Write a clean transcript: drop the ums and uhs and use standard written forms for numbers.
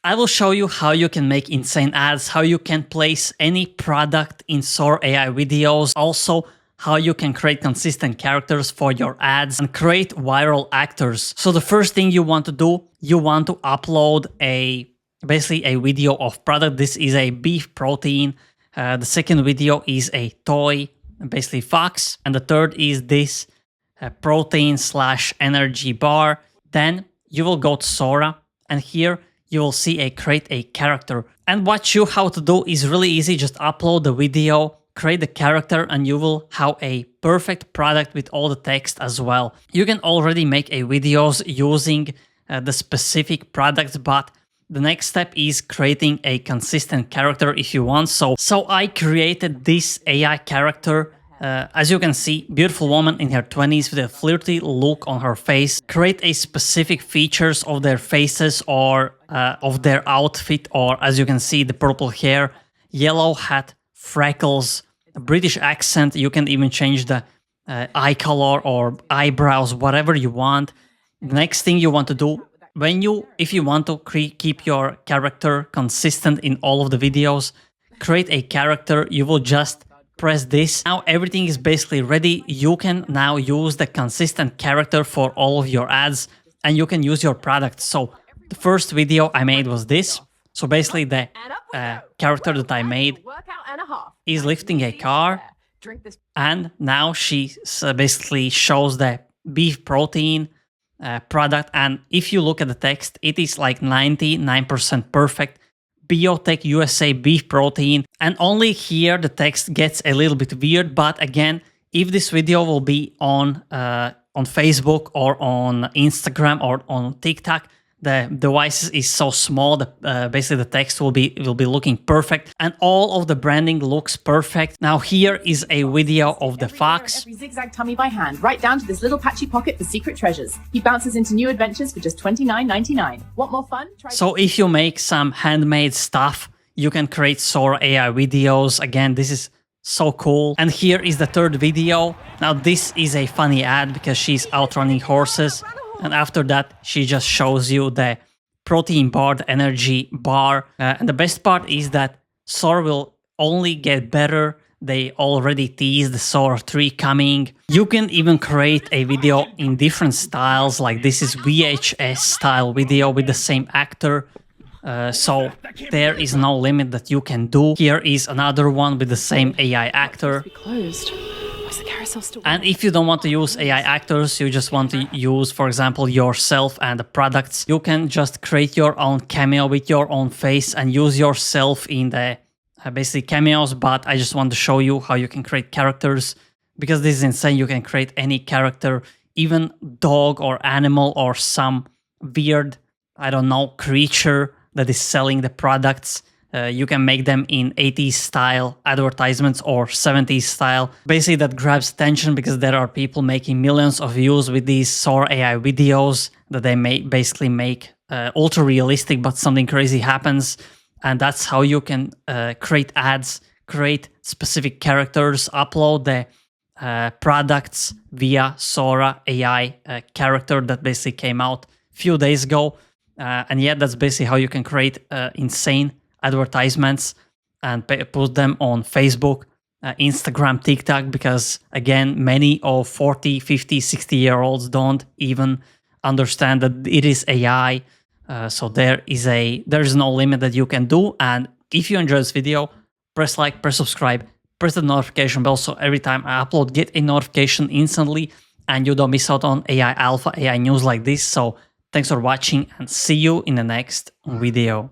I will show you how you can make insane ads, how you can place any product in Sora AI videos, also how you can create consistent characters for your ads and create viral actors. So the first thing you want to do, you want to upload basically a video of product. This is a beef protein. The second video is a toy, basically fox. And the third is this protein/energy bar. Then you will go to Sora and here you will see create a character. And what you how to do is really easy. Just upload the video, create the character, and you will have a perfect product with all the text as well. You can already make videos using the specific products, but the next step is creating a consistent character if you want. So I created this AI character. As you can see, beautiful woman in her 20s with a flirty look on her face. Create a specific features of their faces or of their outfit, or as you can see, the purple hair, yellow hat, freckles, a British accent. You can even change the eye color or eyebrows, whatever you want. The next thing you want to do, if you want to keep your character consistent in all of the videos, create a character. You will just press this. Now everything is basically ready. You can now use the consistent character for all of your ads and you can use your product. So the first video I made was this. So basically the character that I made is lifting a car, and now she basically shows the beef protein product. And if you look at the text, it is like 99% perfect. Biotech USA beef protein, and only here the text gets a little bit weird. But again, if this video will be on Facebook or on Instagram or on TikTok, the device is so small that basically the text will be looking perfect, and all of the branding looks perfect. Now here is a video of the fox. Every zigzag tummy by hand, right down to this little patchy pocket for secret treasures. He bounces into new adventures for just $29.99. Want more fun? So if you make some handmade stuff, you can create Sora AI videos. Again, this is so cool. And here is the third video. Now this is a funny ad because she's outrunning horses. And after that, she just shows you the protein bar, the energy bar. And the best part is that Sora will only get better. They already teased the Sora 3 coming. You can even create a video in different styles, like this is VHS style video with the same actor. So there is no limit that you can do. Here is another one with the same AI actor. And if you don't want to use AI actors, you just want to use, for example, yourself and the products, you can just create your own cameo with your own face and use yourself in the basically cameos. But I just want to show you how you can create characters, because this is insane. You can create any character, even dog or animal or some weird, I don't know, creature that is selling the products. You can make them in 80s style advertisements or 70s style. Basically that grabs attention because there are people making millions of views with these Sora AI videos that they basically make ultra realistic, but something crazy happens. And that's how you can create ads, create specific characters, upload the products via Sora AI character that basically came out a few days ago. And yeah, that's basically how you can create insane advertisements and put them on Facebook, Instagram, TikTok, because again, many of 40, 50, 60-year-olds don't even understand that it is AI. So there is no limit that you can do. And if you enjoy this video, press like, press subscribe, press the notification bell so every time I upload, get a notification instantly and you don't miss out on AI Alpha, AI news like this. So thanks for watching and see you in the next video.